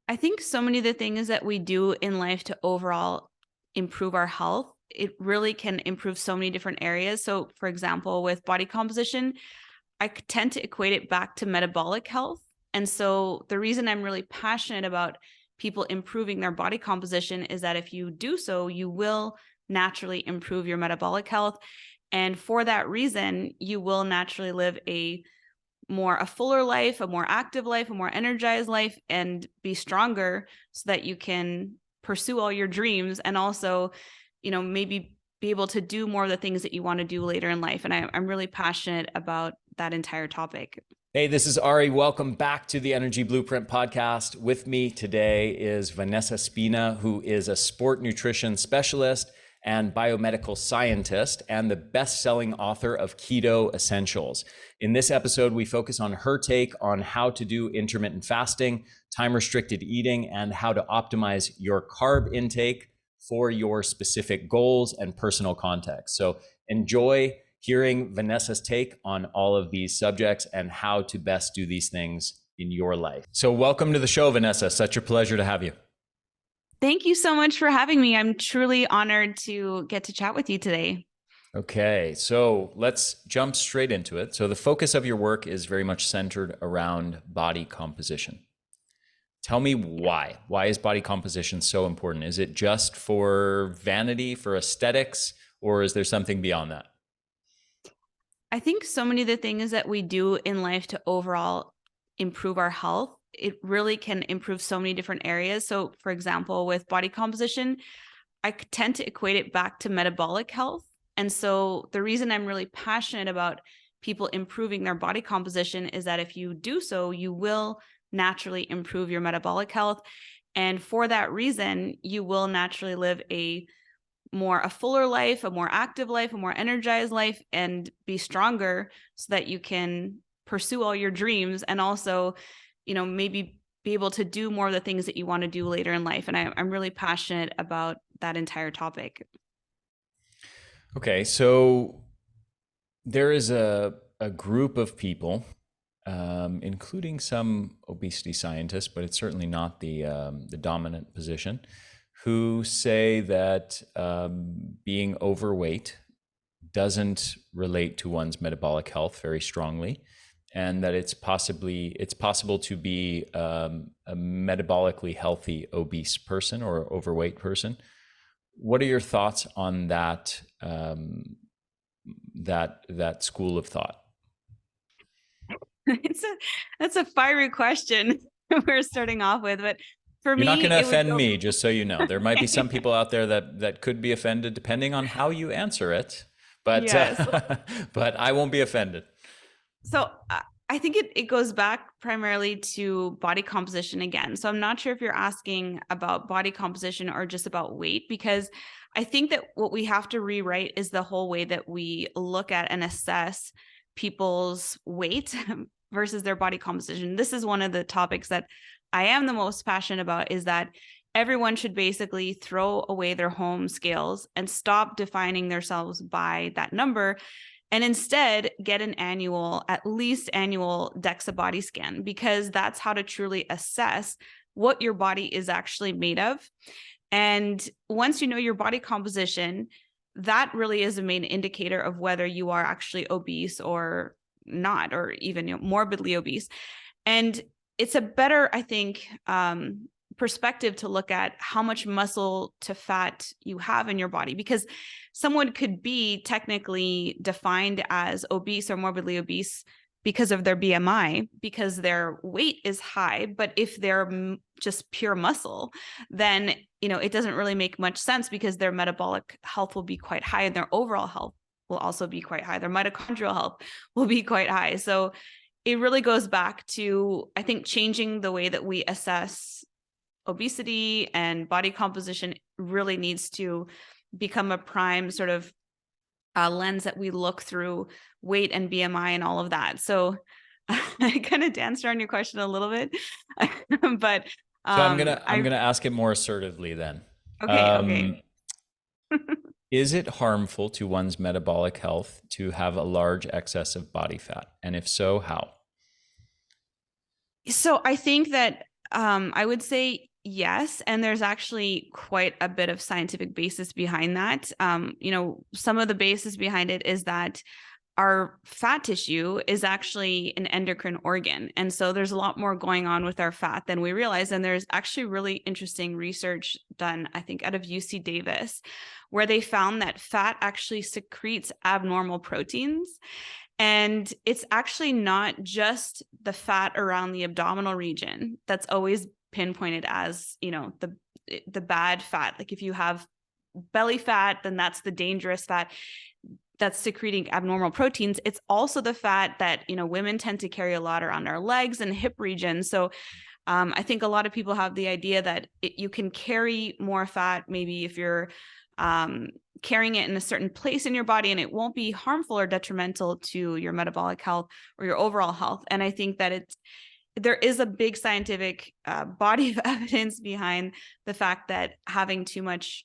I think so many of the things that we do in life to overall improve our health, it really can improve so many different areas. So, for example, with body composition, tend to equate it back to metabolic health. And so, the reason I'm really passionate about people improving their body composition is that if you do so, you will naturally improve your metabolic health. And for that reason, you will naturally live a fuller life, a more active life, a more energized life, and be stronger so that you can pursue all your dreams and also, maybe be able to do more of the things that you want to do later in life. And I'm really passionate about that entire topic. Hey, this is Ari. Welcome back to the Energy Blueprint podcast. With me today is Vanessa Spina, who is a sport nutrition specialist and biomedical scientist and the best-selling author of Keto Essentials. In this episode, we focus on her take on how to do intermittent fasting, time-restricted eating, and how to optimize your carb intake for your specific goals and personal context. So enjoy hearing Vanessa's take on all of these subjects and how to best do these things in your life. So welcome to the show, Vanessa. Such a pleasure to have you. Thank you so much for having me. I'm truly honored to get to chat with you today. Okay, so let's jump straight into it. So the focus of your work is very much centered around body composition. Tell me why. Why is body composition so important? Is it just for vanity, for aesthetics, or is there something beyond that? I think so many of the things that we do in life to overall improve our health, it really can improve so many different areas. So, for example, with body composition, I tend to equate it back to metabolic health. And so the reason I'm really passionate about people improving their body composition is that if you do so, you will naturally improve your metabolic health. And for that reason, you will naturally live a fuller life, a more active life, a more energized life, and be stronger so that you can pursue all your dreams and also, maybe be able to do more of the things that you want to do later in life. And I'm really passionate about that entire topic. Okay, so there is a group of people, including some obesity scientists, but it's certainly not the dominant position, who say that being overweight doesn't relate to one's metabolic health very strongly, and that it's possible to be a metabolically healthy obese person or overweight person. What are your thoughts on that that school of thought? That's a fiery question we're starting off with, but for You're me, not going to it would offend go. me, just so you know. There might be some people out there that could be offended depending on how you answer it, but Yes. but I won't be offended. So I think it goes back primarily to body composition again. So I'm not sure if you're asking about body composition or just about weight, because I think that what we have to rewrite is the whole way that we look at and assess people's weight versus their body composition. This is one of the topics that I am the most passionate about, is that everyone should basically throw away their home scales and stop defining themselves by that number, and instead get an at least annual DEXA body scan, because that's how to truly assess what your body is actually made of. And once you know your body composition, that really is a main indicator of whether you are actually obese or not, or even morbidly obese. And it's a better, I think, perspective to look at how much muscle to fat you have in your body, because someone could be technically defined as obese or morbidly obese because of their BMI, because their weight is high. But if they're just pure muscle, then it doesn't really make much sense, because their metabolic health will be quite high and their overall health will also be quite high. Their mitochondrial health will be quite high. So it really goes back to, I think, changing the way that we assess obesity, and body composition really needs to become a prime sort of lens that we look through weight and BMI and all of that. So I kind of danced around your question a little bit, but So I'm gonna ask it more assertively then. Okay. Is it harmful to one's metabolic health to have a large excess of body fat? And if so, how? So I think that I would say yes. And there's actually quite a bit of scientific basis behind that. Some of the basis behind it is that our fat tissue is actually an endocrine organ. And so there's a lot more going on with our fat than we realize. And there's actually really interesting research done, I think, out of UC Davis, where they found that fat actually secretes abnormal proteins. And it's actually not just the fat around the abdominal region that's always pinpointed as, the bad fat. Like if you have belly fat, then that's the dangerous fat that's secreting abnormal proteins. It's also the fat that, women tend to carry a lot around their legs and hip region. So I think a lot of people have the idea that you can carry more fat, maybe if you're carrying it in a certain place in your body, and it won't be harmful or detrimental to your metabolic health or your overall health. And I think that there is a big scientific body of evidence behind the fact that having too much,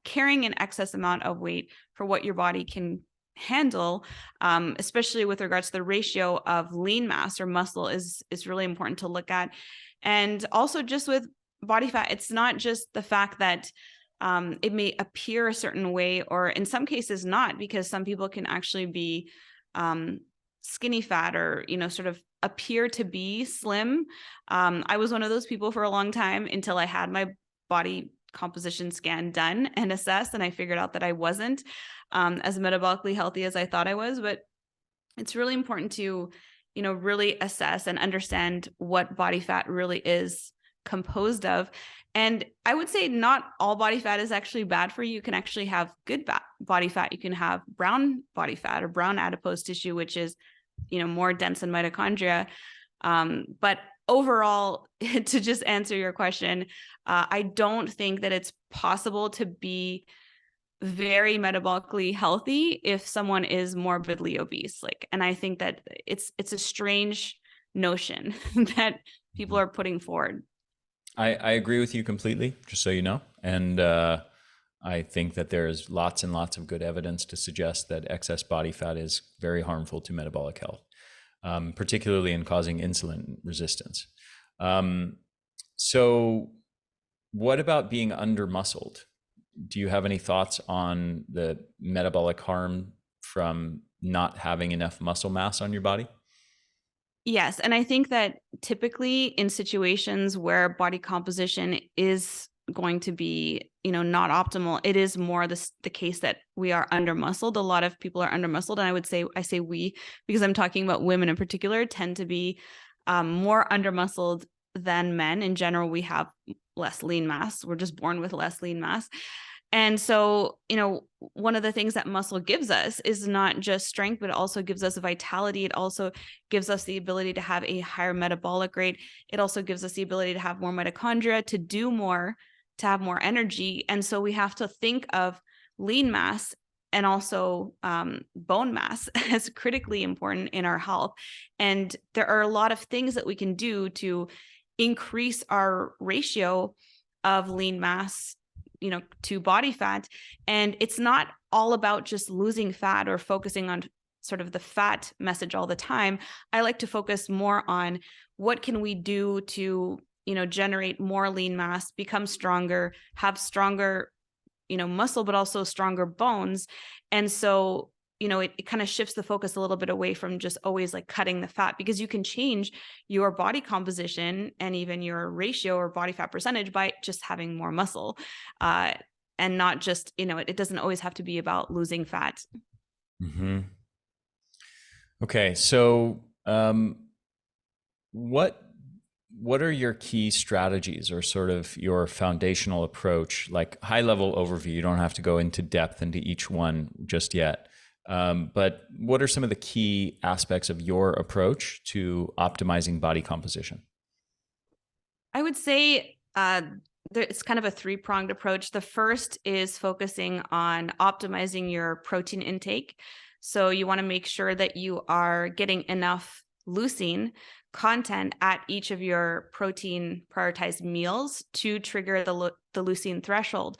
carrying an excess amount of weight for what your body can handle, especially with regards to the ratio of lean mass or muscle, is really important to look at. And also just with body fat, it's not just the fact that it may appear a certain way, or in some cases not, because some people can actually be skinny fat, or, sort of appear to be slim. I was one of those people for a long time until I had my body composition scan done and assessed, and I figured out that I wasn't as metabolically healthy as I thought I was. But it's really important to, really assess and understand what body fat really is composed of. And I would say not all body fat is actually bad for you. You can actually have good body fat. You can have brown body fat or brown adipose tissue, which is, more dense in mitochondria. But overall, to just answer your question, I don't think that it's possible to be very metabolically healthy if someone is morbidly obese. And I think that it's a strange notion that people are putting forward. I agree with you completely, just so you know. And I think that there's lots and lots of good evidence to suggest that excess body fat is very harmful to metabolic health, particularly in causing insulin resistance. So what about being under-muscled? Do you have any thoughts on the metabolic harm from not having enough muscle mass on your body? Yes. And I think that typically in situations where body composition is going to be, not optimal, it is more the case that we are under muscled. A lot of people are under muscled. And I say we, because I'm talking about women in particular, tend to be more under muscled than men. In general, we have less lean mass. We're just born with less lean mass. And so, one of the things that muscle gives us is not just strength, but it also gives us vitality. It also gives us the ability to have a higher metabolic rate. It also gives us the ability to have more mitochondria, to do more, to have more energy. And so we have to think of lean mass and also bone mass as critically important in our health. And there are a lot of things that we can do to increase our ratio of lean mass, to body fat. And it's not all about just losing fat or focusing on sort of the fat message all the time. I like to focus more on what can we do to, generate more lean mass, become stronger, have stronger, muscle, but also stronger bones. And so, it kind of shifts the focus a little bit away from just always cutting the fat, because you can change your body composition and even your ratio or body fat percentage by just having more muscle, and not just, it doesn't always have to be about losing fat. Mm-hmm. Okay. So, what are your key strategies, or sort of your foundational approach, like high level overview? You don't have to go into depth into each one just yet. But what are some of the key aspects of your approach to optimizing body composition? I would say it's kind of a three-pronged approach. The first is focusing on optimizing your protein intake. So you want to make sure that you are getting enough leucine content at each of your protein prioritized meals to trigger the leucine threshold.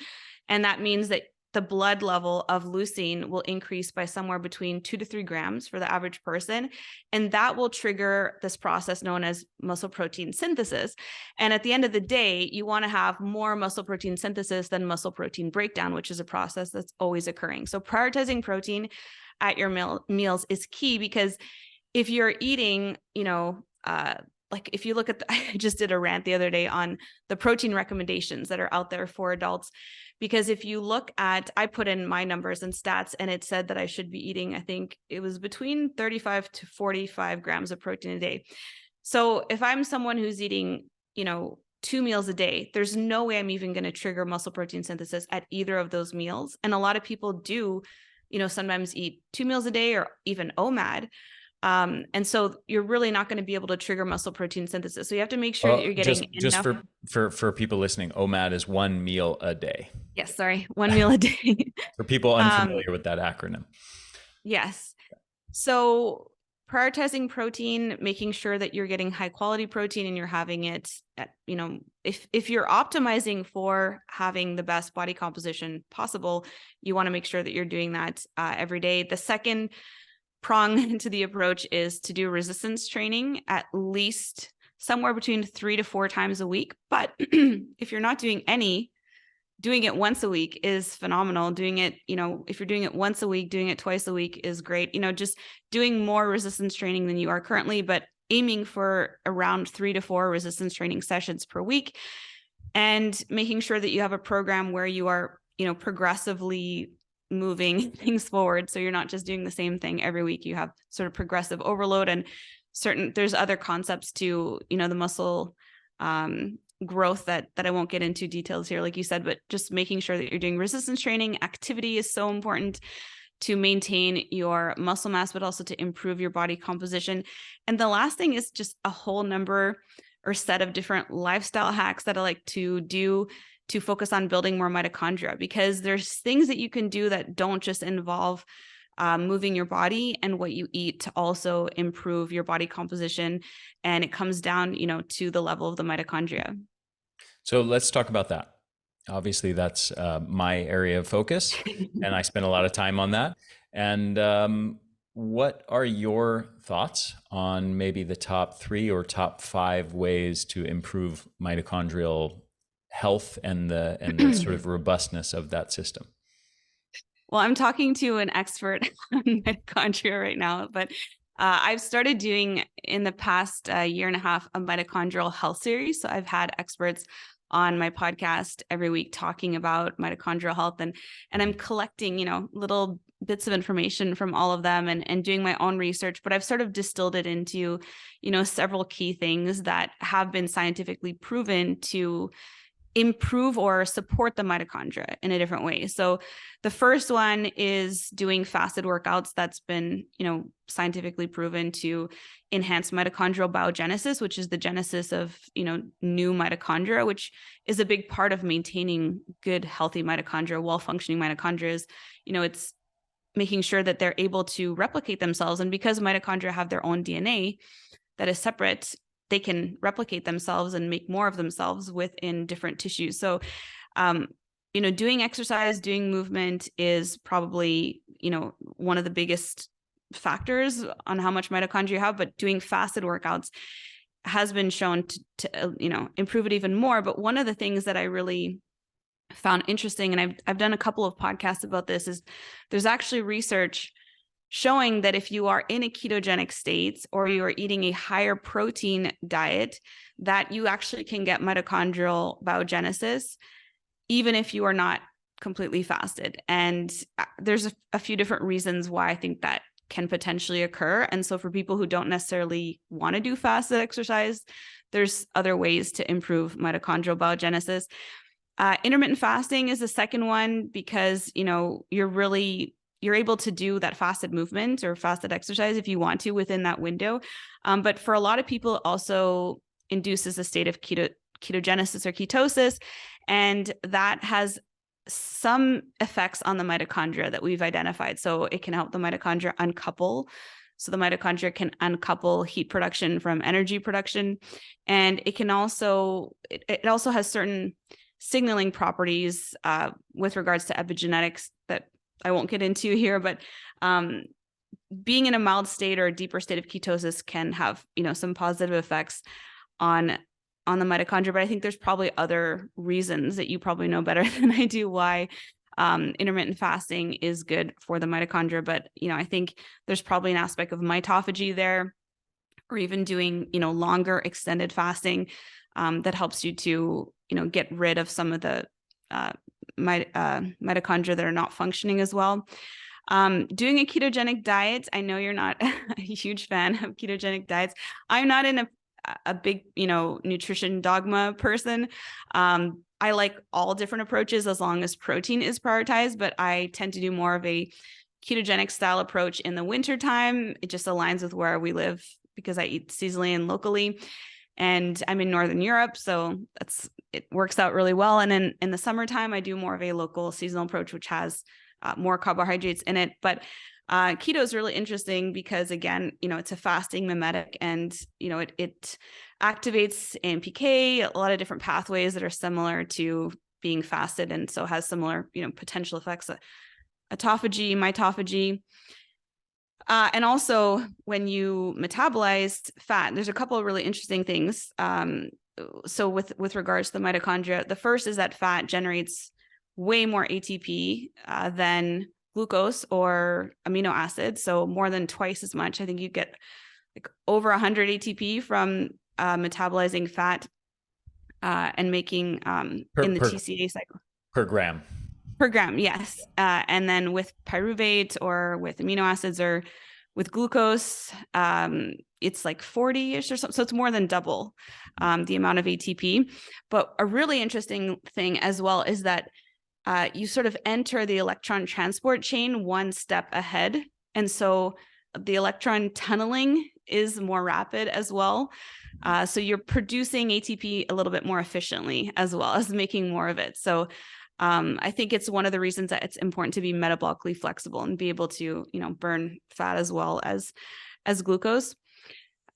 And that means that the blood level of leucine will increase by somewhere between 2 to 3 grams for the average person. And that will trigger this process known as muscle protein synthesis. And at the end of the day, you want to have more muscle protein synthesis than muscle protein breakdown, which is a process that's always occurring. So prioritizing protein at your meals is key, because if you're eating, like if you look at I just did a rant the other day on the protein recommendations that are out there for adults, because if you look at, I put in my numbers and stats, and it said that I should be eating, I think it was between 35 to 45 grams of protein a day. So if I'm someone who's eating, 2 meals a day, there's no way I'm even going to trigger muscle protein synthesis at either of those meals. And a lot of people do, sometimes eat 2 meals a day or even OMAD. And so you're really not going to be able to trigger muscle protein synthesis. So you have to make sure that you're getting just enough. for people listening, OMAD is 1 meal a day. Yes, sorry, 1 meal a day. For people unfamiliar with that acronym. Yes. So prioritizing protein, making sure that you're getting high quality protein and you're having it at, if you're optimizing for having the best body composition possible, you want to make sure that you're doing that every day. The second prong to the approach is to do resistance training at least somewhere between 3 to 4 times a week. But if you're not doing any, doing it once a week is phenomenal. Doing it, if you're doing it once a week, doing it twice a week is great. Just doing more resistance training than you are currently, but aiming for around 3 to 4 resistance training sessions per week, and making sure that you have a program where you are, progressively moving things forward. So you're not just doing the same thing every week. You have sort of progressive overload, and there's other concepts to, the muscle growth that I won't get into details here, like you said, but just making sure that you're doing resistance training. Activity is so important to maintain your muscle mass, but also to improve your body composition. And the last thing is just a whole number or set of different lifestyle hacks that I like to do to focus on building more mitochondria, because there's things that you can do that don't just involve moving your body and what you eat to also improve your body composition. And it comes down, to the level of the mitochondria. So let's talk about that. Obviously, that's my area of focus, and I spend a lot of time on that. And what are your thoughts on maybe the top 3 or top 5 ways to improve mitochondrial health and the sort of robustness of that system? Well, I'm talking to an expert on mitochondria right now, but I've started doing in the past year and a half a mitochondrial health series. So I've had experts on my podcast every week talking about mitochondrial health, and I'm collecting, little bits of information from all of them and doing my own research, but I've sort of distilled it into, several key things that have been scientifically proven to improve or support the mitochondria in a different way. So the first one is doing fasted workouts. That's been, scientifically proven to enhance mitochondrial biogenesis, which is the genesis of, new mitochondria, which is a big part of maintaining good, healthy mitochondria, well-functioning mitochondria is, it's making sure that they're able to replicate themselves. And because mitochondria have their own DNA that is separate, they can replicate themselves and make more of themselves within different tissues. So, doing exercise, doing movement is probably, one of the biggest factors on how much mitochondria you have, but doing fasted workouts has been shown to improve it even more. But one of the things that I really found interesting, and I've done a couple of podcasts about this, is there's actually research showing that if you are in a ketogenic state or you are eating a higher protein diet, that you actually can get mitochondrial biogenesis, even if you are not completely fasted. And there's a few different reasons why I think that can potentially occur. And so for people who don't necessarily want to do fasted exercise, there's other ways to improve mitochondrial biogenesis. Intermittent fasting is the second one, because, you're able to do that fasted movement or fasted exercise if you want to within that window. But for a lot of people, it also induces a state of ketogenesis or ketosis. And that has some effects on the mitochondria that we've identified. So it can help the mitochondria uncouple. So the mitochondria can uncouple heat production from energy production. And it can also, it also has certain signaling properties with regards to epigenetics that I won't get into here, but being in a mild state or a deeper state of ketosis can have, some positive effects on the mitochondria. But I think there's probably other reasons that you probably know better than I do why intermittent fasting is good for the mitochondria. But, I think there's probably an aspect of mitophagy there, or even doing, longer extended fasting that helps you to, get rid of some of the mitochondria that are not functioning as well. Doing a ketogenic diet. I know you're not a huge fan of ketogenic diets. I'm not in a big, nutrition dogma person. I like all different approaches as long as protein is prioritized, but I tend to do more of a ketogenic style approach in the wintertime. It just aligns with where we live because I eat seasonally and locally. And I'm in Northern Europe, so it works out really well. And then in the summertime, I do more of a local seasonal approach, which has more carbohydrates in it. But keto is really interesting because, again, it's a fasting mimetic, and it activates AMPK, a lot of different pathways that are similar to being fasted, and so has similar potential effects, autophagy, mitophagy. And also when you metabolize fat, there's a couple of really interesting things. So with regards to the mitochondria, the first is that fat generates way more ATP than glucose or amino acids. So more than twice as much. I think you get like over 100 ATP from metabolizing fat and making in the TCA cycle. Per gram. Per gram, yes. And then with pyruvate or with amino acids or with glucose, it's like 40-ish or something. So it's more than double the amount of ATP. But a really interesting thing as well is that you sort of enter the electron transport chain one step ahead. And so the electron tunneling is more rapid as well. So you're producing ATP a little bit more efficiently as well as making more of it. So I think it's one of the reasons that it's important to be metabolically flexible and be able to, burn fat as well as glucose.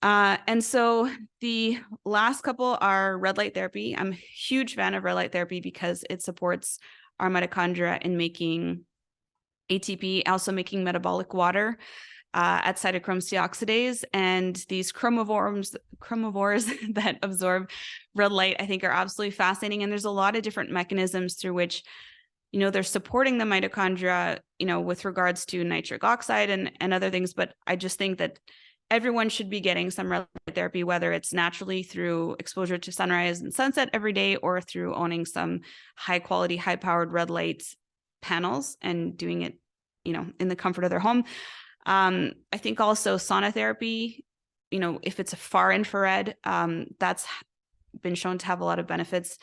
And so the last couple are red light therapy. I'm a huge fan of red light therapy because it supports our mitochondria in making ATP, also making metabolic water at cytochrome C oxidase. And these chromivores that absorb red light, I think, are absolutely fascinating. And there's a lot of different mechanisms through which, they're supporting the mitochondria, with regards to nitric oxide and other things. But I just think that everyone should be getting some red light therapy, whether it's naturally through exposure to sunrise and sunset every day or through owning some high quality, high powered red light panels and doing it, in the comfort of their home. I think also sauna therapy, if it's a far infrared, that's been shown to have a lot of benefits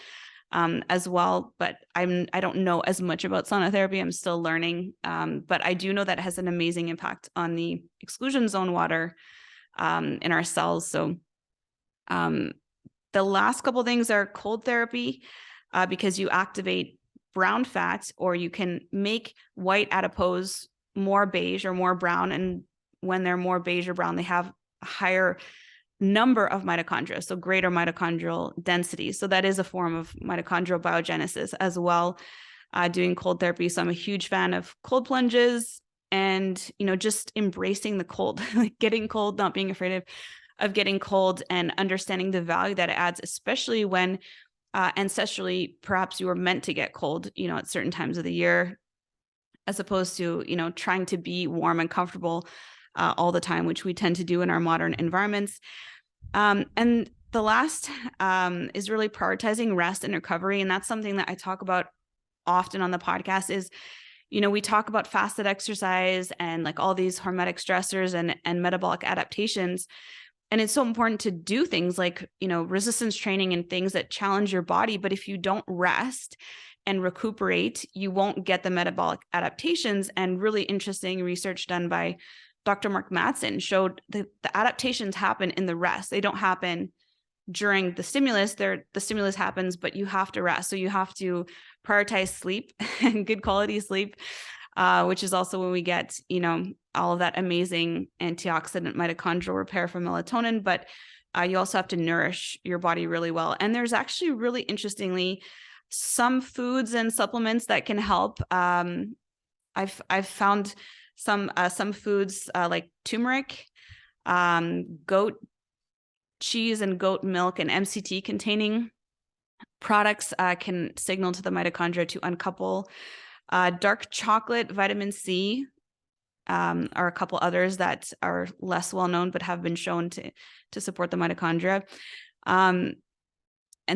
as well. But I don't know as much about sauna therapy. I'm still learning. But I do know that it has an amazing impact on the exclusion zone water in our cells. So the last couple of things are cold therapy because you activate brown fat, or you can make white adipose more beige or more brown. And when they're more beige or brown, they have a higher number of mitochondria, so greater mitochondrial density. So that is a form of mitochondrial biogenesis as well, doing cold therapy. So I'm a huge fan of cold plunges and, just embracing the cold, like getting cold, not being afraid of getting cold, and understanding the value that it adds, especially when ancestrally, perhaps you were meant to get cold, at certain times of the year, as opposed to, trying to be warm and comfortable all the time, which we tend to do in our modern environments. And the last is really prioritizing rest and recovery. And that's something that I talk about often on the podcast is, we talk about fasted exercise and like all these hormetic stressors and metabolic adaptations. And it's so important to do things like, resistance training and things that challenge your body. But if you don't rest and recuperate, you won't get the metabolic adaptations. And really interesting research done by Dr. Mark Mattson showed that the adaptations happen in the rest. They don't happen during the stimulus. The stimulus happens, but you have to rest. So you have to prioritize sleep and good quality sleep, which is also when we get, all of that amazing antioxidant mitochondrial repair from melatonin. But you also have to nourish your body really well. And there's actually really interestingly some foods and supplements that can help. I've found some foods like turmeric, goat cheese and goat milk and MCT containing products can signal to the mitochondria to uncouple. Dark chocolate, vitamin C, are a couple others that are less well known but have been shown to support the mitochondria. And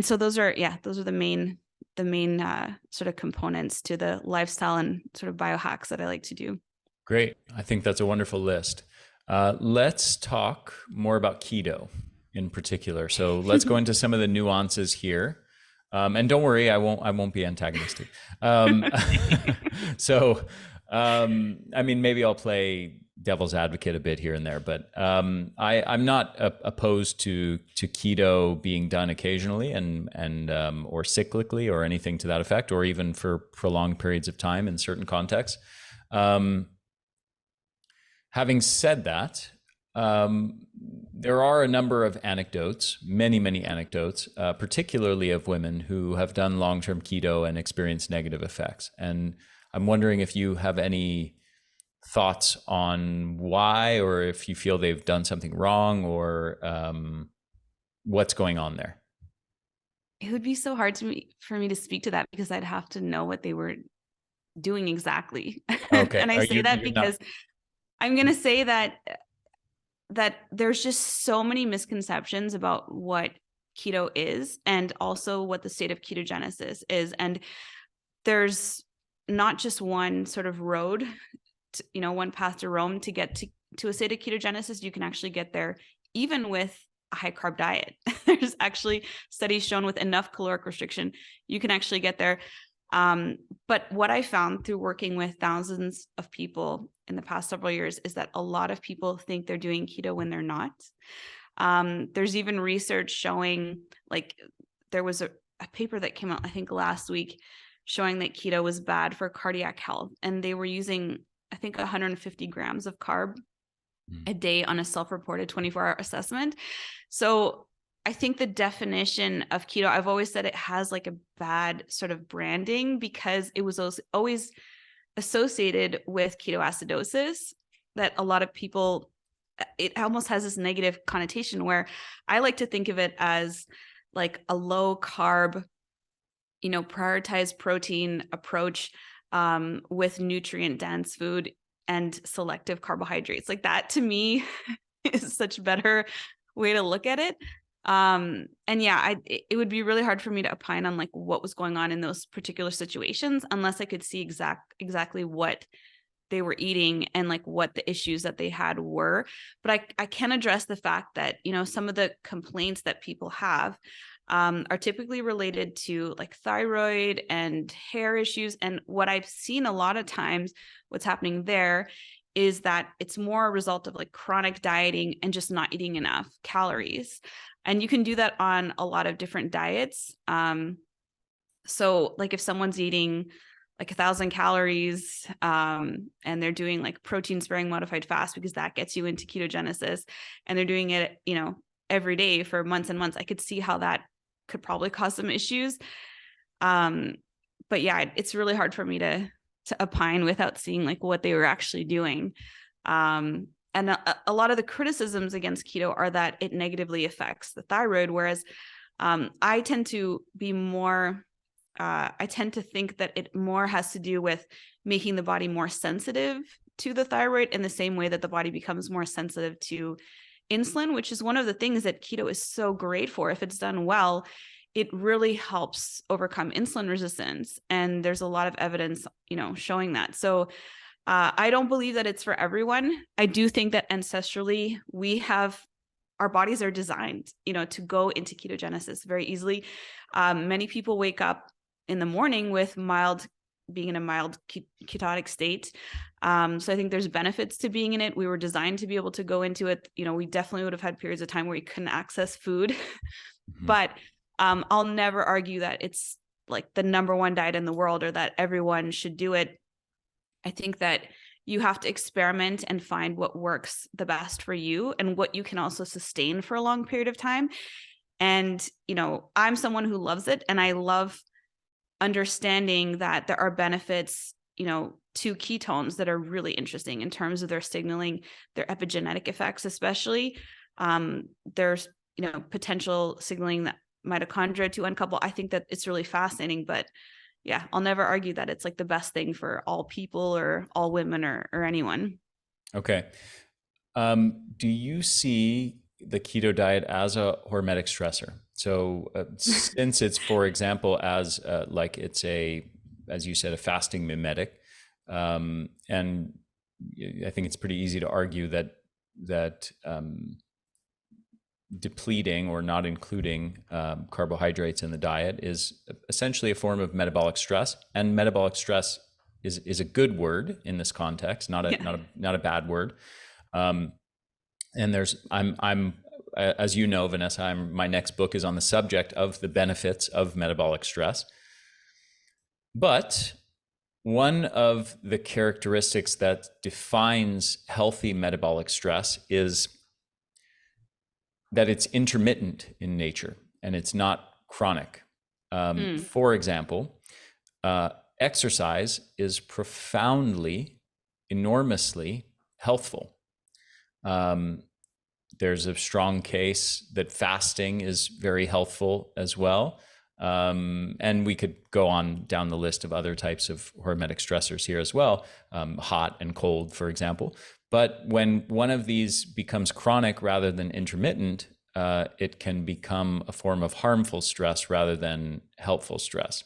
so those are the main sort of components to the lifestyle and sort of biohacks that I like to do. Great. I think that's a wonderful list. Let's talk more about keto in particular. So let's go into some of the nuances here. And don't worry, I won't be antagonistic. So, I mean, maybe I'll play devil's advocate a bit here and there, but I'm not opposed to keto being done occasionally and or cyclically or anything to that effect, or even for prolonged periods of time in certain contexts. Having said that, there are a number of anecdotes, many anecdotes, particularly of women who have done long-term keto and experienced negative effects. And I'm wondering if you have any thoughts on why, or if you feel they've done something wrong, or what's going on there. It would be so hard for me to speak to that because I'd have to know what they were doing exactly. Okay. And I say that because I'm going to say that there's just so many misconceptions about what keto is and also what the state of ketogenesis is. And there's not just one sort of road, one path to Rome to get to a state of ketogenesis. You can actually get there even with a high carb diet. There's actually studies shown with enough caloric restriction, you can actually get there. But what I found through working with thousands of people in the past several years is that a lot of people think they're doing keto when they're not. There's even research showing, like, there was a paper that came out, I think last week, showing that keto was bad for cardiac health. And they were using, I think, 150 grams of carb a day on a self-reported 24-hour assessment. So I think the definition of keto, I've always said it has like a bad sort of branding because it was always associated with ketoacidosis, that a lot of people, it almost has this negative connotation, where I like to think of it as like a low carb, prioritized protein approach with nutrient dense food and selective carbohydrates. Like that to me is such a better way to look at it. And yeah, it would be really hard for me to opine on like what was going on in those particular situations unless I could see exactly what they were eating and like what the issues that they had were. But I can address the fact that, some of the complaints that people have are typically related to like thyroid and hair issues. And what I've seen a lot of times, what's happening there is that it's more a result of like chronic dieting and just not eating enough calories. And you can do that on a lot of different diets. So like if someone's eating like 1,000 calories and they're doing like protein sparing modified fast, because that gets you into ketogenesis, and they're doing it, every day for months and months, I could see how that could probably cause some issues. But yeah, it's really hard for me to opine without seeing like what they were actually doing. And a lot of the criticisms against keto are that it negatively affects the thyroid, whereas I tend to be more, I tend to think that it more has to do with making the body more sensitive to the thyroid in the same way that the body becomes more sensitive to insulin, which is one of the things that keto is so great for. If it's done well, it really helps overcome insulin resistance. And there's a lot of evidence, showing that. So I don't believe that it's for everyone. I do think that ancestrally our bodies are designed, to go into ketogenesis very easily. Many people wake up in the morning with being in a mild ketotic state. So I think there's benefits to being in it. We were designed to be able to go into it. We definitely would have had periods of time where we couldn't access food, but I'll never argue that it's like the number one diet in the world or that everyone should do it. I think that you have to experiment and find what works the best for you and what you can also sustain for a long period of time. And, I'm someone who loves it, and I love understanding that there are benefits, to ketones that are really interesting in terms of their signaling, their epigenetic effects, especially. There's, potential signaling that mitochondria to uncouple. I think that it's really fascinating, but yeah, I'll never argue that it's like the best thing for all people or all women or anyone. Okay. Do you see the keto diet as a hormetic stressor? So since it's, for example, as like it's as you said, a fasting mimetic, and I think it's pretty easy to argue that depleting or not including carbohydrates in the diet is essentially a form of metabolic stress, and metabolic stress is a good word in this context, not a bad word. And I'm as you know, Vanessa, my next book is on the subject of the benefits of metabolic stress. But one of the characteristics that defines healthy metabolic stress is that it's intermittent in nature and it's not chronic. For example, exercise is profoundly, enormously healthful. There's a strong case that fasting is very healthful as well. And we could go on down the list of other types of hormetic stressors here as well, hot and cold, for example. But when one of these becomes chronic rather than intermittent, it can become a form of harmful stress rather than helpful stress.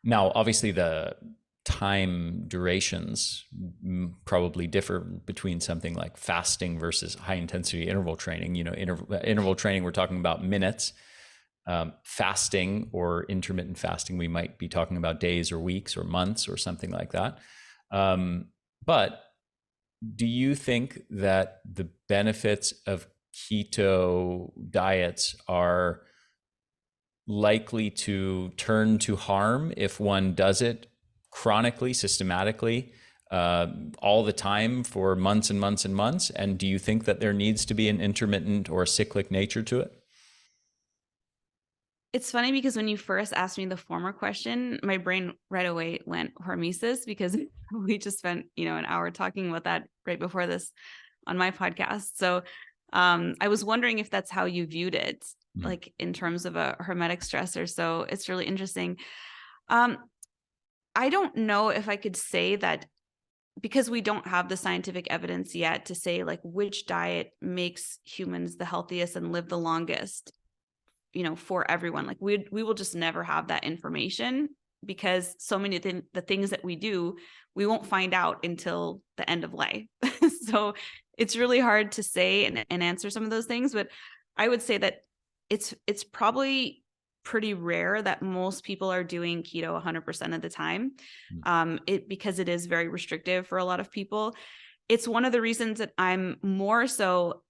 Now, obviously, the time durations probably differ between something like fasting versus high intensity interval training. Interval training, we're talking about minutes. Fasting or intermittent fasting, we might be talking about days or weeks or months or something like that. But do you think that the benefits of keto diets are likely to turn to harm if one does it chronically, systematically, all the time for months and months and months? And do you think that there needs to be an intermittent or cyclic nature to it? It's funny because when you first asked me the former question, my brain right away went hormesis, because we just spent, an hour talking about that right before this on my podcast. So I was wondering if that's how you viewed it, like in terms of a hormetic stressor. So it's really interesting. I don't know if I could say that, because we don't have the scientific evidence yet to say like which diet makes humans the healthiest and live the longest, for everyone. Like we will just never have that information, because so many of the things that we do, we won't find out until the end of life. So it's really hard to say and answer some of those things. But I would say that it's probably pretty rare that most people are doing keto 100% of the time, because it is very restrictive for a lot of people. It's one of the reasons that I'm more so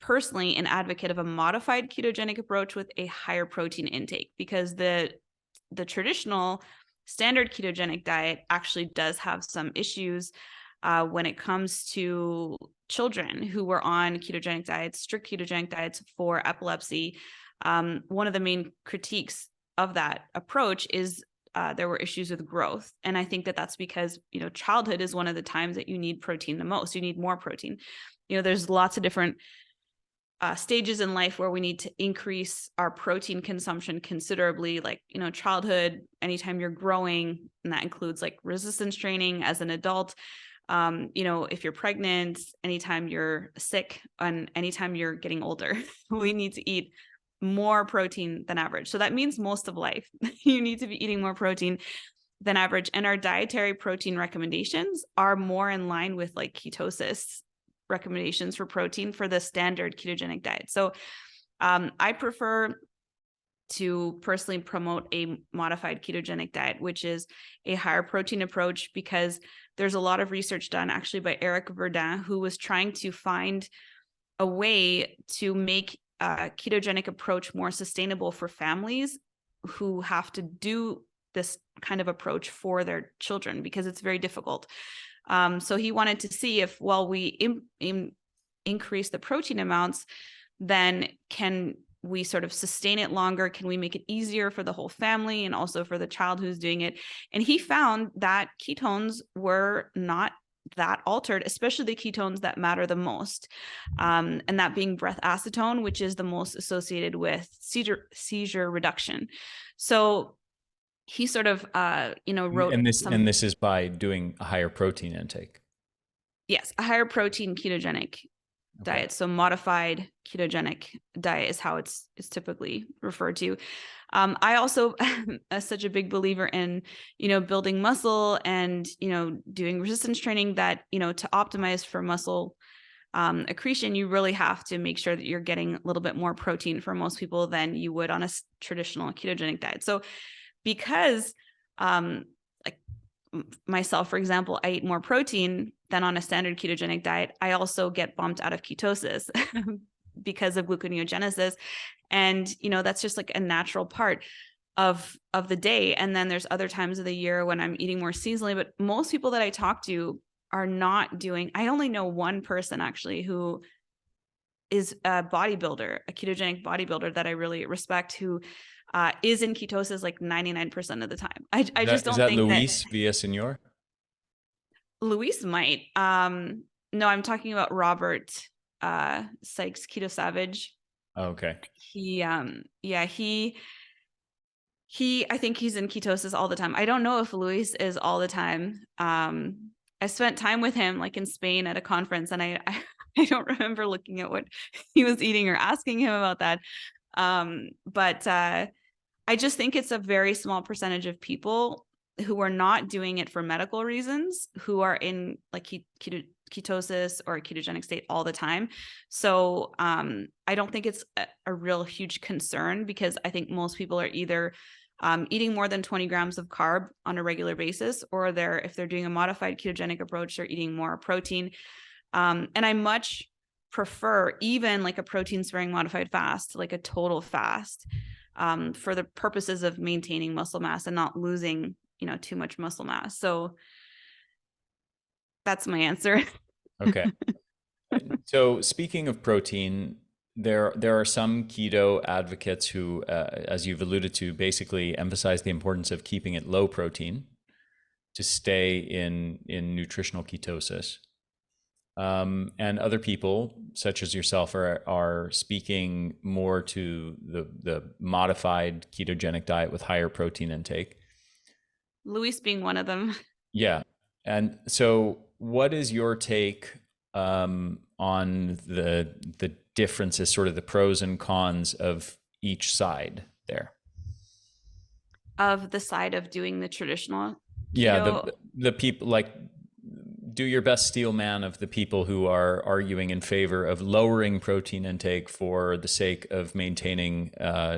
personally an advocate of a modified ketogenic approach with a higher protein intake, because the traditional standard ketogenic diet actually does have some issues when it comes to children who were on ketogenic diets, strict ketogenic diets for epilepsy. One of the main critiques of that approach is there were issues with growth. And I think that that's because, childhood is one of the times that you need protein the most. You need more protein. There's lots of different stages in life where we need to increase our protein consumption considerably, like, childhood, anytime you're growing, and that includes like resistance training as an adult. If you're pregnant, anytime you're sick, and anytime you're getting older, we need to eat more protein than average. So that means most of life, you need to be eating more protein than average. And our dietary protein recommendations are more in line with like ketosis recommendations for protein for the standard ketogenic diet. So I prefer to personally promote a modified ketogenic diet, which is a higher protein approach, because there's a lot of research done actually by Eric Verdin, who was trying to find a way to make a ketogenic approach more sustainable for families who have to do this kind of approach for their children, because it's very difficult. So he wanted to see if, while we increase the protein amounts, then can we sort of sustain it longer? Can we make it easier for the whole family and also for the child who's doing it? And he found that ketones were not that altered, especially the ketones that matter the most. And that being breath acetone, which is the most associated with seizure reduction. So he sort of, wrote And this is by doing a higher protein intake. Yes, a higher protein ketogenic diet. So modified ketogenic diet is how it's typically referred to. I also am such a big believer in, building muscle and, doing resistance training that, to optimize for muscle accretion, you really have to make sure that you're getting a little bit more protein for most people than you would on a traditional ketogenic diet. So because like myself, for example, I eat more protein than on a standard ketogenic diet, I also get bumped out of ketosis because of gluconeogenesis. And, that's just like a natural part of the day. And then there's other times of the year when I'm eating more seasonally, but most people that I talk to are not doing, I only know one person actually who is a bodybuilder, a ketogenic bodybuilder that I really respect, who is in ketosis like 99% of the time. I just don't think Luis Villasenor? Luis might. No, I'm talking about Robert Sykes, Keto Savage. Oh, okay. He I think he's in ketosis all the time. I don't know if Luis is all the time. I spent time with him like in Spain at a conference, and I don't remember looking at what he was eating or asking him about that. But I just think it's a very small percentage of people who are not doing it for medical reasons, who are in like ketosis or a ketogenic state all the time. So I don't think it's a real huge concern, because I think most people are either eating more than 20 grams of carb on a regular basis, or if they're doing a modified ketogenic approach, they're eating more protein. And I much prefer even like a protein sparing modified fast, like a total fast, for the purposes of maintaining muscle mass and not losing, too much muscle mass. So that's my answer. Okay. So speaking of protein, there are some keto advocates who, as you've alluded to, basically emphasize the importance of keeping it low protein to stay in nutritional ketosis. And other people, such as yourself, are speaking more to the modified ketogenic diet with higher protein intake. Luis being one of them. Yeah. And so what is your take on the differences, sort of the pros and cons of each side there? Of the side of doing the traditional keto? Yeah, the people, like, do your best steel man of the people who are arguing in favor of lowering protein intake for the sake of maintaining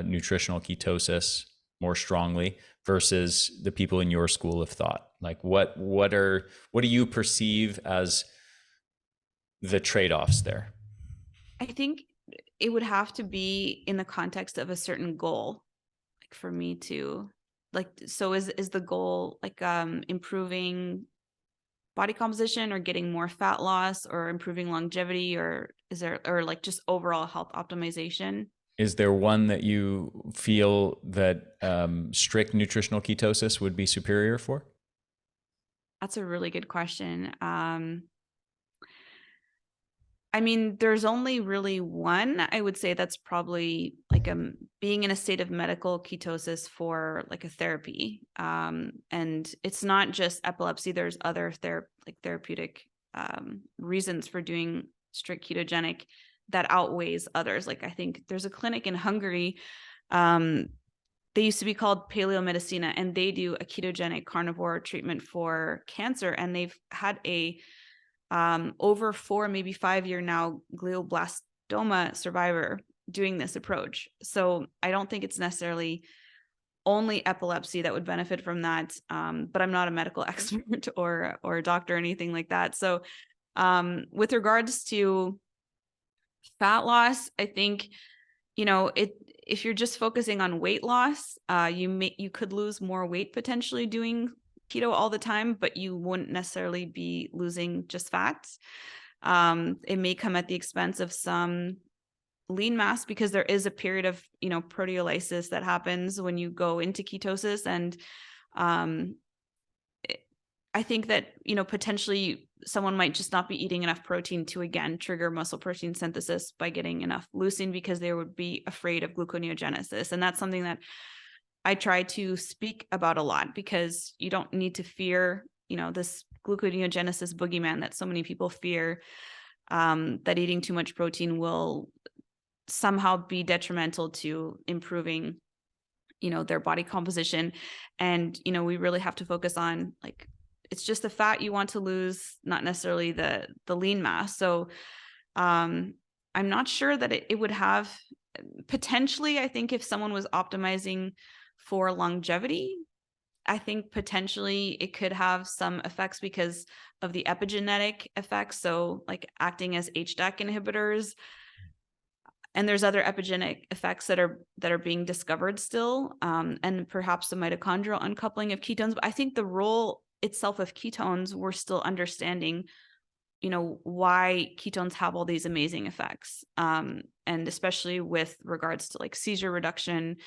nutritional ketosis more strongly, versus the people in your school of thought. Like, what do you perceive as the trade-offs there? I think it would have to be in the context of a certain goal, like for me to like. So is the goal like improving body composition, or getting more fat loss, or improving longevity, or is there, or like just overall health optimization? Is there one that you feel that strict nutritional ketosis would be superior for? That's a really good question. I mean, there's only really one, I would say, that's probably like being in a state of medical ketosis for like a therapy. And it's not just epilepsy. There's other therapeutic reasons for doing strict ketogenic that outweighs others. Like I think there's a clinic in Hungary. They used to be called Paleomedicina, and they do a ketogenic carnivore treatment for cancer. And they've had a over 4, maybe 5 year now glioblastoma survivor doing this approach. So I don't think it's necessarily only epilepsy that would benefit from that. But I'm not a medical expert or a doctor or anything like that. So with regards to fat loss, I think, if you're just focusing on weight loss, you could lose more weight potentially doing keto all the time, but you wouldn't necessarily be losing just fat. It may come at the expense of some lean mass, because there is a period of, proteolysis that happens when you go into ketosis. And I think that, potentially someone might just not be eating enough protein to, again, trigger muscle protein synthesis by getting enough leucine, because they would be afraid of gluconeogenesis. And that's something that I try to speak about a lot, because you don't need to fear, this gluconeogenesis boogeyman that so many people fear, that eating too much protein will somehow be detrimental to improving, their body composition. And, we really have to focus on, like, it's just the fat you want to lose, not necessarily the lean mass. So I'm not sure that it would have potentially, I think if someone was optimizing for longevity, I think potentially it could have some effects because of the epigenetic effects. So like acting as HDAC inhibitors. And there's other epigenetic effects that are being discovered still, and perhaps the mitochondrial uncoupling of ketones. But I think the role itself of ketones, we're still understanding, why ketones have all these amazing effects, and especially with regards to like seizure reduction.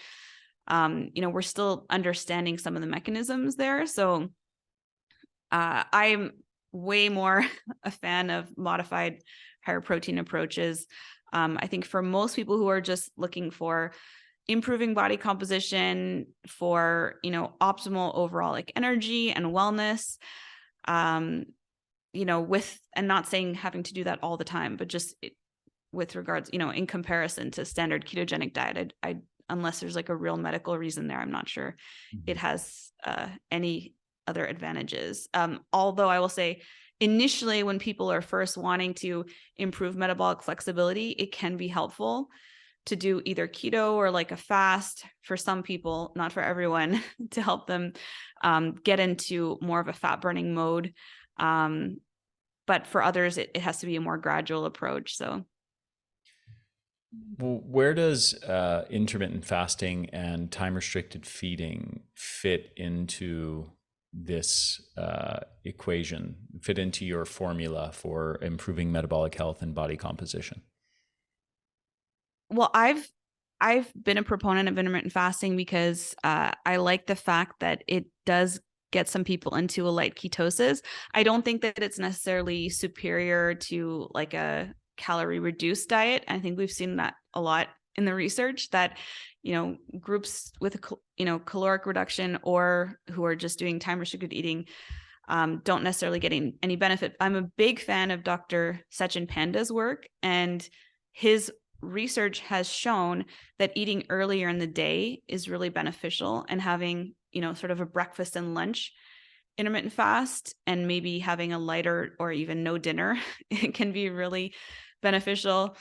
We're still understanding some of the mechanisms there. So I'm way more a fan of modified higher protein approaches. I think for most people who are just looking for improving body composition, for, optimal overall like energy and wellness, with, and not saying having to do that all the time, but just with regards, in comparison to standard ketogenic diet, I unless there's like a real medical reason there, I'm not sure it has any other advantages. Although I will say, initially, when people are first wanting to improve metabolic flexibility, it can be helpful to do either keto or like a fast for some people, not for everyone, to help them get into more of a fat burning mode. But for others, it has to be a more gradual approach. So, well, where does intermittent fasting and time restricted feeding fit into this equation, fit into your formula for improving metabolic health and body composition? Well, I've been a proponent of intermittent fasting because I like the fact that it does get some people into a light ketosis. I don't think that it's necessarily superior to like a calorie reduced diet. I think we've seen that a lot in the research, that, groups with, caloric reduction or who are just doing time restricted eating don't necessarily get any benefit. I'm a big fan of Dr. Sechin Panda's work, and his research has shown that eating earlier in the day is really beneficial, and having, sort of a breakfast and lunch intermittent fast, and maybe having a lighter or even no dinner, it can be really beneficial.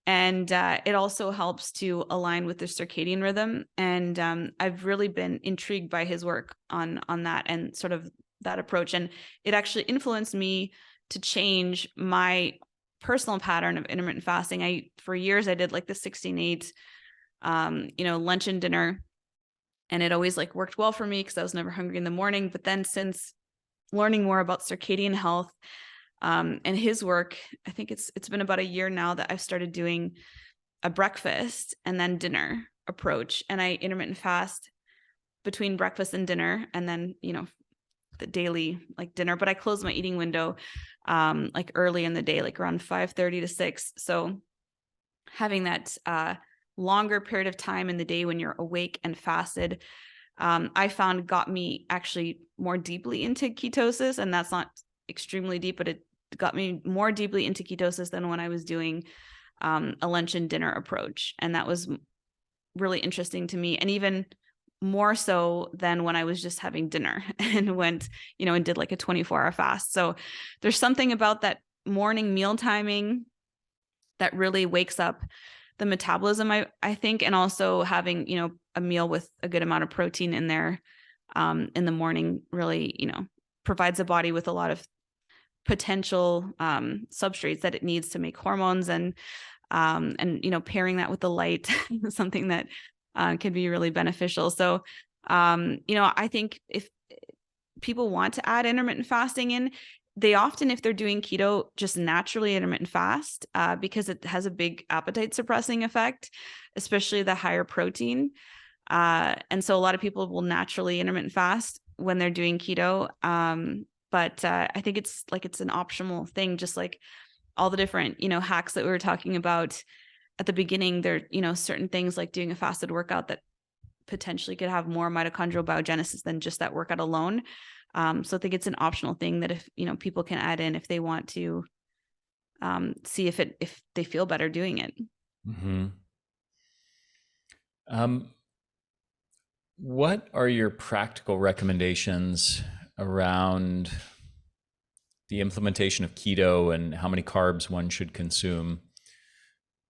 And it also helps to align with the circadian rhythm. And I've really been intrigued by his work on that and sort of that approach. And it actually influenced me to change my personal pattern of intermittent fasting. For years, I did like the 16-8, lunch and dinner. And it always like worked well for me because I was never hungry in the morning. But then since learning more about circadian health, and his work, I think it's been about a year now that I've started doing a breakfast and then dinner approach. And I intermittent fast between breakfast and dinner, and then, the daily like dinner, but I close my eating window like early in the day, like around 5:30 to 6. So having that longer period of time in the day when you're awake and fasted, I found got me actually more deeply into ketosis. And that's not extremely deep, but it got me more deeply into ketosis than when I was doing a lunch and dinner approach. And that was really interesting to me. And even more so than when I was just having dinner and went, and did like a 24-hour fast. So there's something about that morning meal timing that really wakes up the metabolism, I think, and also having, a meal with a good amount of protein in there in the morning really, provides the body with a lot of potential substrates that it needs to make hormones, and pairing that with the light, something that can be really beneficial. So, I think if people want to add intermittent fasting in, they often, if they're doing keto, just naturally intermittent fast because it has a big appetite suppressing effect, especially the higher protein. And so a lot of people will naturally intermittent fast when they're doing keto. But I think it's an optional thing, just like all the different, hacks that we were talking about at the beginning. There, certain things like doing a fasted workout that potentially could have more mitochondrial biogenesis than just that workout alone. So I think it's an optional thing that if, people can add in if they want to see if they feel better doing it. Mm-hmm. What are your practical recommendations around the implementation of keto and how many carbs one should consume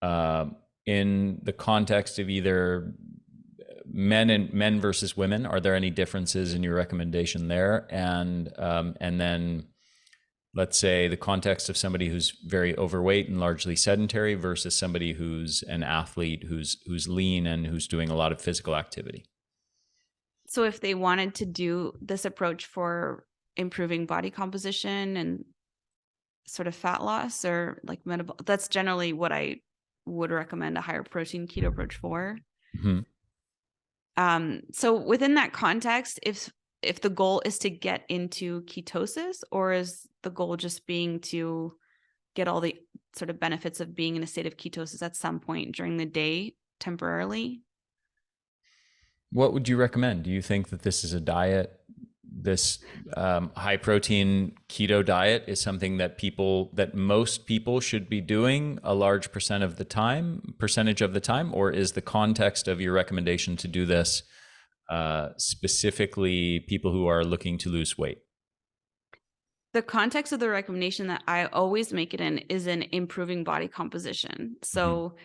in the context of either men versus women? Are there any differences in your recommendation there? And then let's say the context of somebody who's very overweight and largely sedentary versus somebody who's an athlete, who's lean and who's doing a lot of physical activity. So if they wanted to do this approach for improving body composition and sort of fat loss or like metabolic, that's generally what I would recommend a higher protein keto approach for. Mm-hmm. So within that context, if the goal is to get into ketosis, or is the goal just being to get all the sort of benefits of being in a state of ketosis at some point during the day temporarily? What would you recommend? Do you think that this is a diet, this high protein keto diet is something that most people should be doing a large percentage of the time, or is the context of your recommendation to do this specifically people who are looking to lose weight? The context of the recommendation that I always make it in is in improving body composition. So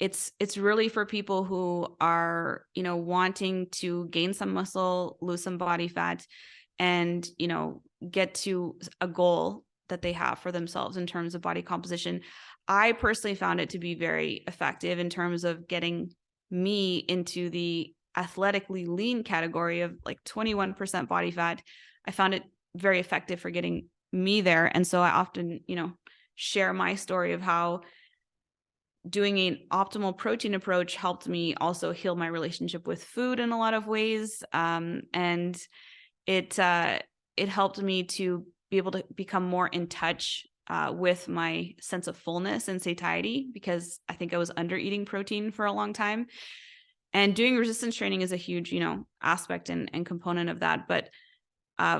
it's really for people who are, wanting to gain some muscle, lose some body fat, and, get to a goal that they have for themselves in terms of body composition. I personally found it to be very effective in terms of getting me into the athletically lean category of like 21% body fat. I found it very effective for getting me there. And so I often, share my story of how doing an optimal protein approach helped me also heal my relationship with food in a lot of ways. And it helped me to be able to become more in touch with my sense of fullness and satiety, because I think I was under eating protein for a long time. And doing resistance training is a huge, aspect and component of that. But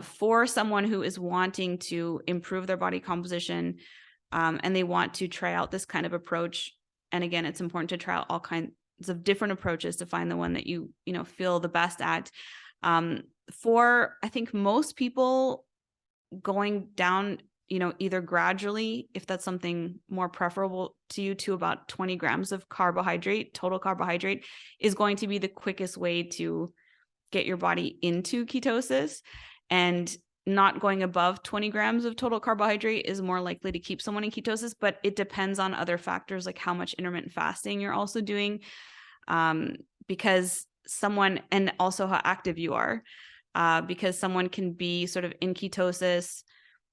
for someone who is wanting to improve their body composition and they want to try out this kind of approach, and again, it's important to try out all kinds of different approaches to find the one that you feel the best at. For, I think, most people, going down, either gradually, if that's something more preferable to you, to about 20 grams of carbohydrate, total carbohydrate, is going to be the quickest way to get your body into ketosis. And not going above 20 grams of total carbohydrate is more likely to keep someone in ketosis, but it depends on other factors like how much intermittent fasting you're also doing, because someone, and also how active you are, because someone can be sort of in ketosis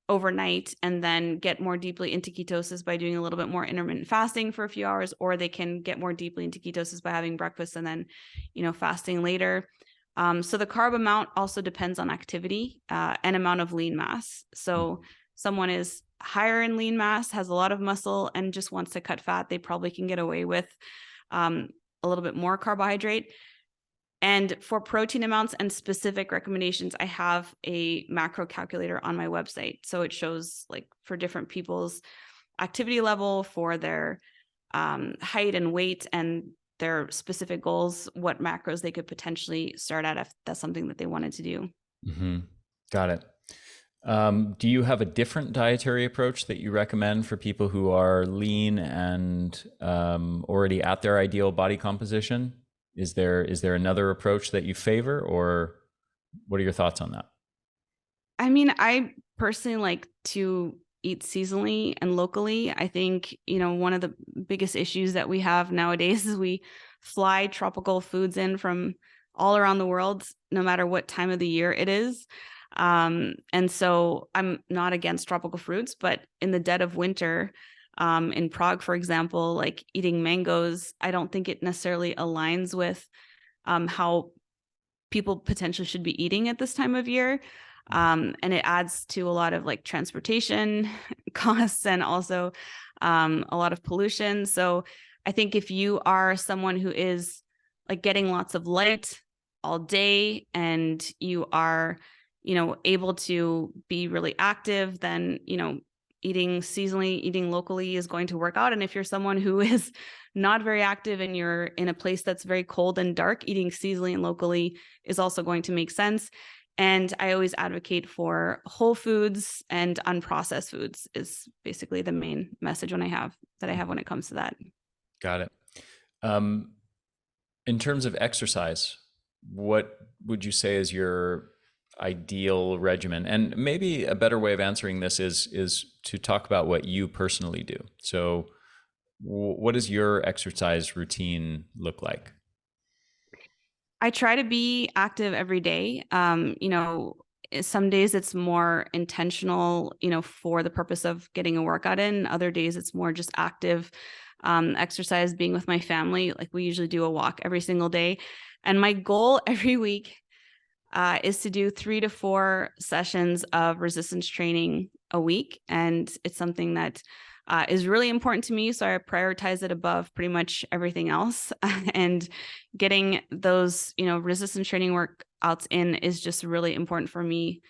overnight and then get more deeply into ketosis by doing a little bit more intermittent fasting for a few hours, or they can get more deeply into ketosis by having breakfast and then, fasting later. So the carb amount also depends on activity and amount of lean mass. So someone is higher in lean mass, has a lot of muscle, and just wants to cut fat, they probably can get away with a little bit more carbohydrate. And for protein amounts and specific recommendations, I have a macro calculator on my website. So it shows, like, for different people's activity level, for their height and weight and their specific goals, what macros they could potentially start at if that's something that they wanted to do. Mm-hmm. Got it. Do you have a different dietary approach that you recommend for people who are lean and already at their ideal body composition? Is there another approach that you favor, or what are your thoughts on that? I mean, I personally like to eat seasonally and locally. I think, one of the biggest issues that we have nowadays is we fly tropical foods in from all around the world, no matter what time of the year it is. And so I'm not against tropical fruits, but in the dead of winter, in Prague, for example, like eating mangoes, I don't think it necessarily aligns with how people potentially should be eating at this time of year. And it adds to a lot of like transportation costs and also a lot of pollution. So I think if you are someone who is like getting lots of light all day and you are, able to be really active, then, eating seasonally, eating locally is going to work out. And if you're someone who is not very active and you're in a place that's very cold and dark, eating seasonally and locally is also going to make sense. And I always advocate for whole foods and unprocessed foods is basically the main message when I have when it comes to that. Got it. In terms of exercise, what would you say is your ideal regimen? And maybe a better way of answering this is to talk about what you personally do. So what does your exercise routine look like? I try to be active every day. Some days it's more intentional, for the purpose of getting a workout in. Other days it's more just active exercise, being with my family. Like we usually do a walk every single day. And my goal every week is to do 3 to 4 sessions of resistance training a week. And it's something that is really important to me. So I prioritize it above pretty much everything else. And getting those, resistance training workouts in is just really important for me.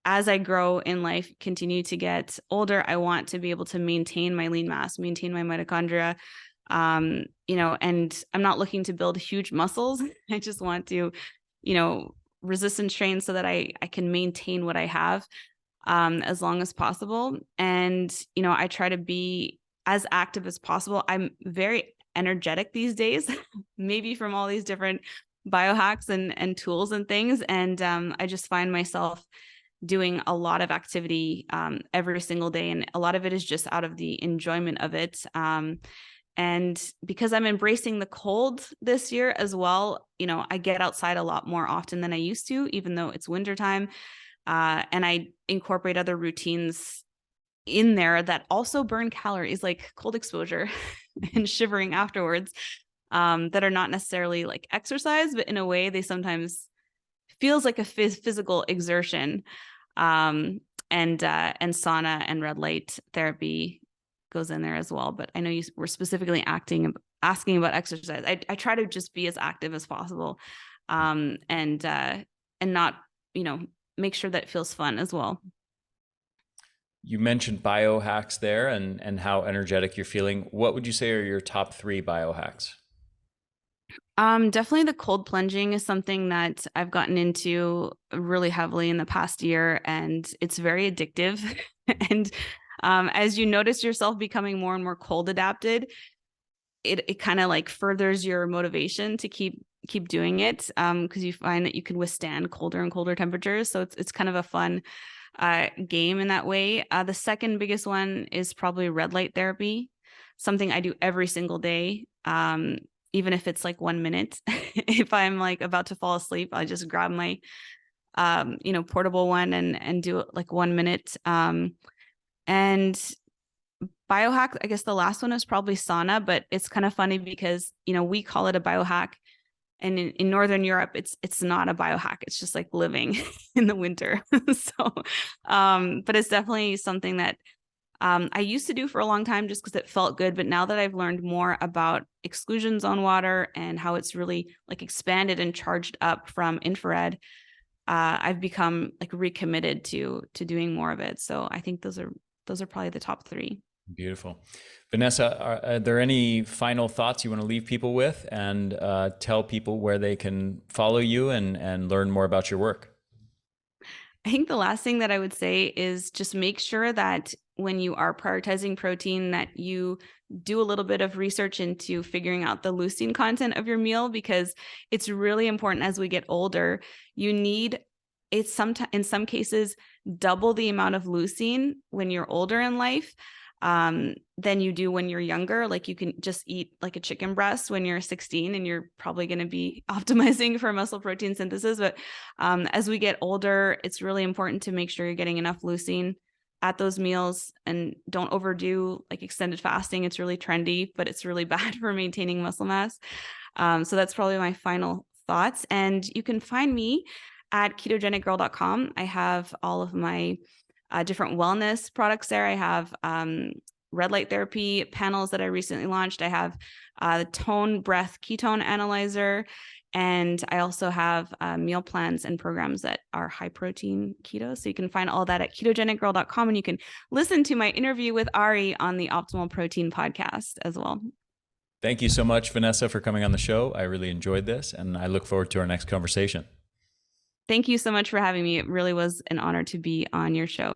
As I grow in life, continue to get older, I want to be able to maintain my lean mass, maintain my mitochondria, and I'm not looking to build huge muscles. I just want to, resistance train so that I can maintain what I have as long as possible. And, I try to be as active as possible. I'm very energetic these days, maybe from all these different biohacks and tools and things. And I just find myself doing a lot of activity every single day. And a lot of it is just out of the enjoyment of it. And because I'm embracing the cold this year as well, I get outside a lot more often than I used to, even though it's wintertime. And I incorporate other routines in there that also burn calories, like cold exposure and shivering afterwards, that are not necessarily like exercise, but in a way they sometimes feels like a physical exertion. And sauna and red light therapy goes in there as well. But I know you were specifically asking about exercise. I try to just be as active as possible, and not, make sure that it feels fun as well. You mentioned biohacks there and how energetic you're feeling. What would you say are your top 3 biohacks? Definitely the cold plunging is something that I've gotten into really heavily in the past year, and it's very addictive. And as you notice yourself becoming more and more cold adapted, it kind of like furthers your motivation to keep doing it, because you find that you can withstand colder and colder temperatures. So it's kind of a fun game in that way. The second biggest one is probably red light therapy, something I do every single day. Even if it's like 1 minute, if I'm like about to fall asleep, I just grab my, portable one and do it like 1 minute. And biohack, I guess the last one is probably sauna, but it's kind of funny because, we call it a biohack. And in Northern Europe, it's not a biohack. It's just like living in the winter. So, but it's definitely something that I used to do for a long time just because it felt good. But now that I've learned more about exclusion zone water and how it's really like expanded and charged up from infrared, I've become like recommitted to doing more of it. So I think those are probably the top 3. Beautiful. Vanessa, are there any final thoughts you want to leave people with and tell people where they can follow you and learn more about your work? I think the last thing that I would say is just make sure that when you are prioritizing protein, that you do a little bit of research into figuring out the leucine content of your meal, because it's really important as we get older. You need in some cases double the amount of leucine when you're older in life. than you do when you're younger. Like you can just eat like a chicken breast when you're 16 and you're probably going to be optimizing for muscle protein synthesis. But as we get older, it's really important to make sure you're getting enough leucine at those meals and don't overdo like extended fasting. It's really trendy, but it's really bad for maintaining muscle mass. So that's probably my final thoughts. And you can find me at Ketogenicgirl.com. I have all of my different wellness products there. I have red light therapy panels that I recently launched. I have the tone breath ketone analyzer. And I also have meal plans and programs that are high protein keto. So you can find all that at Ketogenicgirl.com. And you can listen to my interview with Ari on the Optimal Protein podcast as well. Thank you so much, Vanessa, for coming on the show. I really enjoyed this, and I look forward to our next conversation. Thank you so much for having me. It really was an honor to be on your show.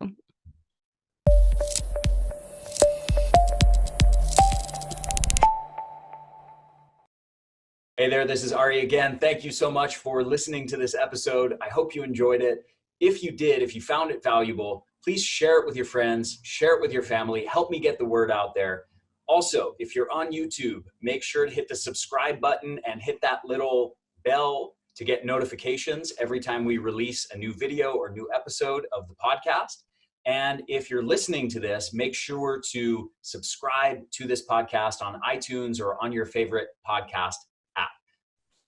Hey there, this is Ari again. Thank you so much for listening to this episode. I hope you enjoyed it. If you did, if you found it valuable, please share it with your friends, share it with your family, help me get the word out there. Also, if you're on YouTube, make sure to hit the subscribe button and hit that little bell to get notifications every time we release a new video or new episode of the podcast. And if you're listening to this, make sure to subscribe to this podcast on iTunes or on your favorite podcast app.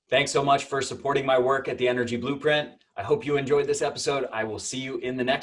Thanks so much for supporting my work at the Energy Blueprint. I hope you enjoyed this episode. I will see you in the next